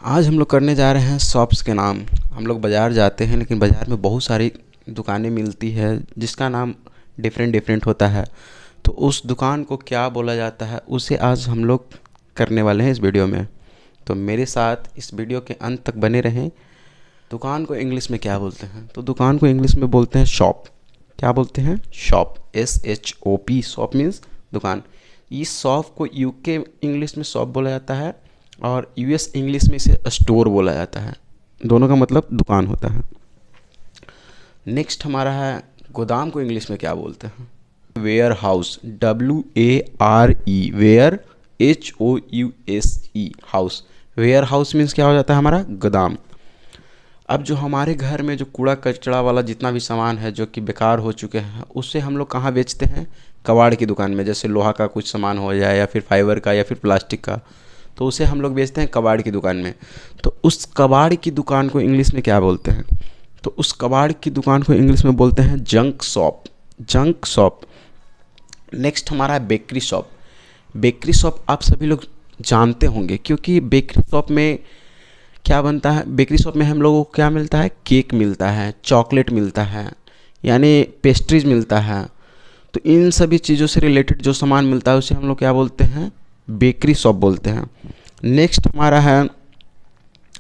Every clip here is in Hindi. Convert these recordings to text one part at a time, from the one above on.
आज हम लोग करने जा रहे हैं शॉप्स के नाम। हम लोग बाज़ार जाते हैं लेकिन बाज़ार में बहुत सारी दुकानें मिलती है जिसका नाम डिफरेंट डिफरेंट होता है। तो उस दुकान को क्या बोला जाता है उसे आज हम लोग करने वाले हैं इस वीडियो में। तो मेरे साथ इस वीडियो के अंत तक बने रहें। दुकान को इंग्लिश में क्या बोलते हैं? तो दुकान को इंग्लिश में बोलते हैं शॉप। क्या बोलते हैं? शॉप। SHOP। शॉप मीन्स दुकान। इस शॉप को यूके इंग्लिश में शॉप बोला जाता है और US इंग्लिश में इसे स्टोर बोला जाता है। दोनों का मतलब दुकान होता है। नेक्स्ट हमारा है गोदाम को इंग्लिश में क्या बोलते हैं? Warehouse. WARE। Ware HOUSE। House. Warehouse means क्या हो जाता है? हमारा गोदाम। अब जो हमारे घर में जो कूड़ा कचरा वाला जितना भी सामान है जो कि बेकार हो चुके हैं उससे हम लोग कहाँ बेचते हैं? कबाड़ की दुकान में। जैसे लोहा का कुछ सामान हो जाए या फिर फाइबर का या फिर प्लास्टिक का, तो उसे हम लोग बेचते हैं कबाड़ की दुकान में। तो उस कबाड़ की दुकान को इंग्लिश में क्या बोलते हैं? तो उस कबाड़ की दुकान को इंग्लिश में बोलते हैं junk shop. Junk shop. Next हमारा है बेकरी शॉप। बेकरी शॉप आप सभी लोग जानते होंगे क्योंकि बेकरी शॉप में क्या बनता है? बेकरी शॉप में हम लोगों को क्या मिलता है? केक मिलता है, चॉकलेट मिलता है, यानी पेस्ट्रीज मिलता है। तो इन सभी चीज़ों से रिलेटेड जो सामान मिलता है उसे हम लोग क्या बोलते हैं? बेकरी शॉप बोलते हैं। नेक्स्ट हमारा है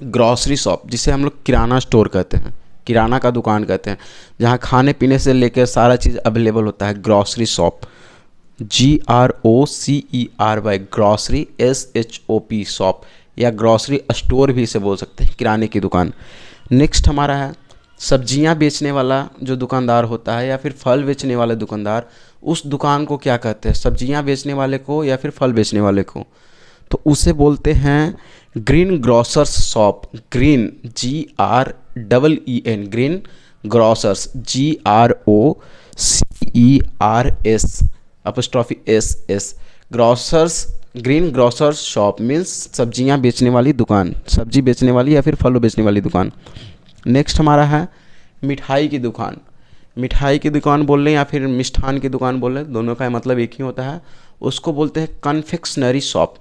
ग्रॉसरी शॉप, जिसे हम लोग किराना स्टोर कहते हैं, किराना का दुकान कहते हैं, जहाँ खाने पीने से लेकर सारा चीज़ अवेलेबल होता है। Grocery shop. GROCERY। Grocery SHOP shop, या ग्रॉसरी स्टोर भी इसे बोल सकते हैं, किराने की दुकान। नेक्स्ट हमारा है सब्जियां बेचने वाला जो दुकानदार होता है या फिर फल बेचने वाले दुकानदार, उस दुकान को क्या कहते हैं? सब्जियां बेचने वाले को या फिर फल बेचने वाले को, तो उसे बोलते हैं green grocers shop. Green GREEN। Green grocers GROCERS grocers. Green grocers shop means सब्जियां बेचने वाली दुकान, सब्जी बेचने वाली या फिर फल बेचने वाली दुकान। नेक्स्ट हमारा है मिठाई की दुकान। मिठाई की दुकान बोल रहे हैं या फिर मिष्ठान की दुकान बोल रहे हैं, दोनों का मतलब एक ही होता है। उसको बोलते हैं confectionery shop.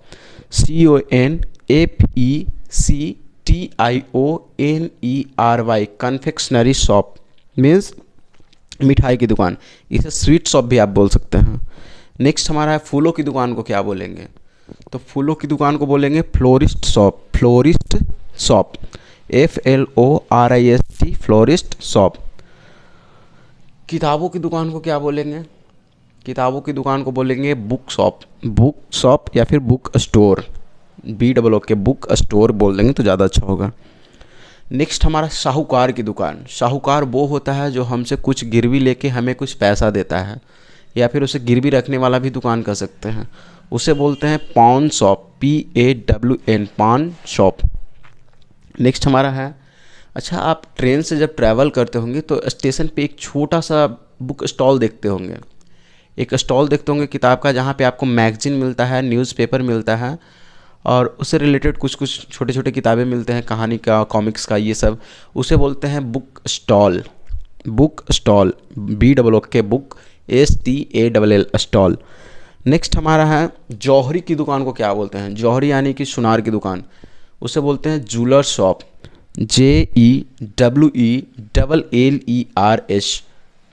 CONFECTIONERY। Confectionery shop means मिठाई की दुकान। इसे स्वीट शॉप भी आप बोल सकते हैं। नेक्स्ट हमारा है फूलों की दुकान को क्या बोलेंगे? तो फूलों की दुकान को बोलेंगे florist shop. Florist shop FLORIST florist shop. किताबों की दुकान को क्या बोलेंगे? किताबों की दुकान को बोलेंगे बुक शॉप। बुक शॉप या फिर बुक स्टोर, BOO के बुक स्टोर बोल देंगे तो ज़्यादा अच्छा होगा। नेक्स्ट हमारा साहूकार की दुकान। साहूकार वो होता है जो हमसे कुछ गिरवी लेके हमें कुछ पैसा देता है, या फिर उसे गिरवी रखने वाला भी दुकान कह सकते हैं। उसे बोलते हैं पान शॉप। PAWN पान शॉप। नेक्स्ट हमारा है, अच्छा आप ट्रेन से जब ट्रैवल करते होंगे तो स्टेशन पे एक छोटा सा बुक स्टॉल देखते होंगे। एक स्टॉल देखते होंगे किताब का, जहाँ पे आपको मैगजीन मिलता है, न्यूज़पेपर मिलता है और उससे रिलेटेड कुछ कुछ छोटे छोटे किताबें मिलते हैं, कहानी का, कॉमिक्स का, ये सब। उसे बोलते हैं book stall. Book stall BOO के बुक STALL स्टॉल। नेक्स्ट हमारा है जौहरी की दुकान को क्या बोलते हैं? जौहरी यानी कि सुनार की दुकान, उसे बोलते हैं jeweller shop. JEWELLERS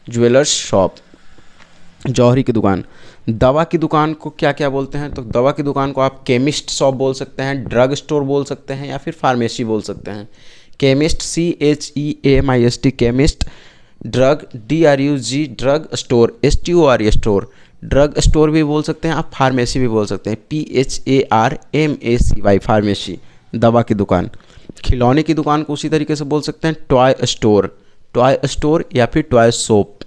jewellers shop, जौहरी की दुकान। दवा की दुकान को क्या क्या बोलते हैं? तो दवा की दुकान को आप केमिस्ट शॉप बोल सकते हैं, ड्रग स्टोर बोल सकते हैं या फिर फार्मेसी बोल सकते हैं। Chemist CHEMIST chemist. Drug DRUG drug store STOR store, drug store भी बोल सकते हैं आप, फार्मेसी भी बोल सकते हैं, PHARMACY फार्मेसी, दवा की दुकान। खिलौने की दुकान को उसी तरीके से बोल सकते हैं टॉय स्टोर। टॉय स्टोर या फिर टॉय शॉप।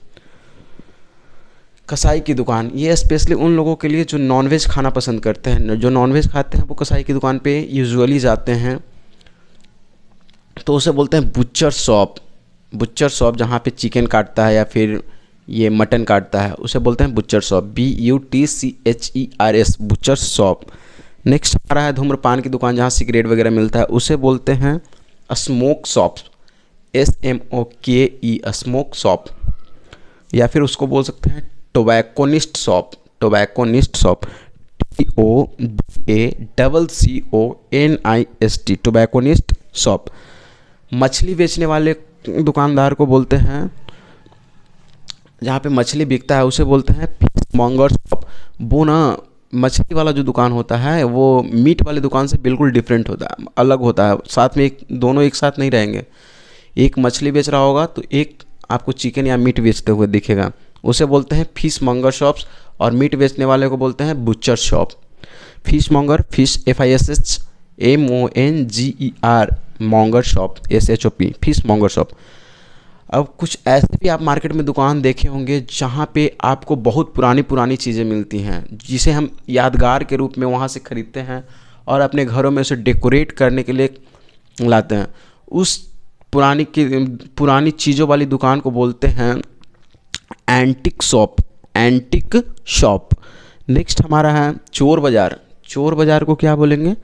कसाई की दुकान, ये स्पेशली उन लोगों के लिए जो नॉनवेज खाना पसंद करते हैं। जो नॉनवेज खाते हैं वो कसाई की दुकान पे यूजुअली जाते हैं, तो उसे बोलते हैं बुच्चर शॉप। बुच्चर शॉप जहाँ पे चिकन काटता है या फिर ये मटन काटता है उसे बोलते हैं butcher shop. BUTCHERS butcher shop. Next हमारा है धूम्रपान की दुकान, जहाँ सिगरेट वगैरह मिलता है, उसे बोलते हैं smoke shop. SMOKE smoke shop. या फिर उसको बोल सकते हैं tobacconist shop. Tobacconist shop. TOBACCONIST, tobacconist shop. मछली बेचने वाले दुकानदार को बोलते हैं, जहाँ पे मछली बिकता है उसे बोलते हैं फिश मॉन्गर शॉप। वो ना मछली वाला जो दुकान होता है वो मीट वाली दुकान से बिल्कुल डिफरेंट होता है, अलग होता है। साथ में दोनों एक साथ नहीं रहेंगे। एक मछली बेच रहा होगा तो एक आपको चिकन या मीट बेचते हुए दिखेगा, उसे बोलते हैं फिश मॉन्गर शॉप्स। और मीट बेचने वाले को बोलते हैं butcher shop. Fish monger, fish FISHMONGER, monger shop SHOP, fish monger shop. अब कुछ ऐसे भी आप मार्केट में दुकान देखे होंगे जहाँ पे आपको बहुत पुरानी पुरानी चीज़ें मिलती हैं, जिसे हम यादगार के रूप में वहाँ से ख़रीदते हैं और अपने घरों में उसे डेकोरेट करने के लिए लाते हैं। उस पुरानी चीज़ों वाली दुकान को बोलते हैं antique shop, antique shop. Next हमारा है चोर बाज़ार। चोर बाज़ार को क्या बोलेंगे?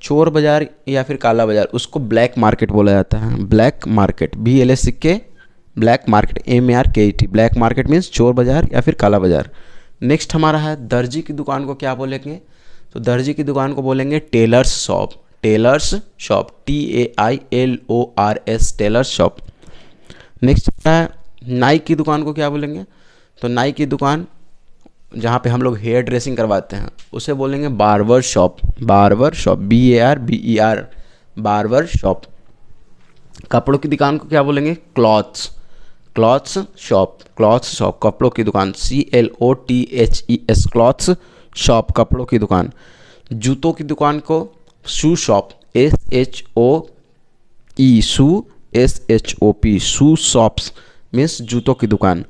चोर बाज़ार या फिर काला बाज़ार, उसको ब्लैक मार्केट बोला जाता है। Black market, BLACK, black market, MARKET। Black market means चोर बाज़ार या फिर काला बाज़ार। नेक्स्ट हमारा है दर्जी की दुकान को क्या बोलेंगे? तो दर्जी की दुकान को बोलेंगे tailors shop, tailors shop, TAILORS, tailors shop. Next है नाई की दुकान को क्या बोलेंगे? तो नाई की दुकान जहाँ पे हम लोग हेयर ड्रेसिंग करवाते हैं उसे बोलेंगे barber shop, barber shop, BARBER, barber shop. कपड़ों की दुकान को क्या बोलेंगे? Clothes, clothes shop, clothes shop, कपड़ों की दुकान, CLOTHES, क्लॉथ्स शॉप, कपड़ों की दुकान। जूतों की दुकान को शू शॉप, SHOE, शू, SHOP, शू शॉप्स मीन्स जूतों की दुकान।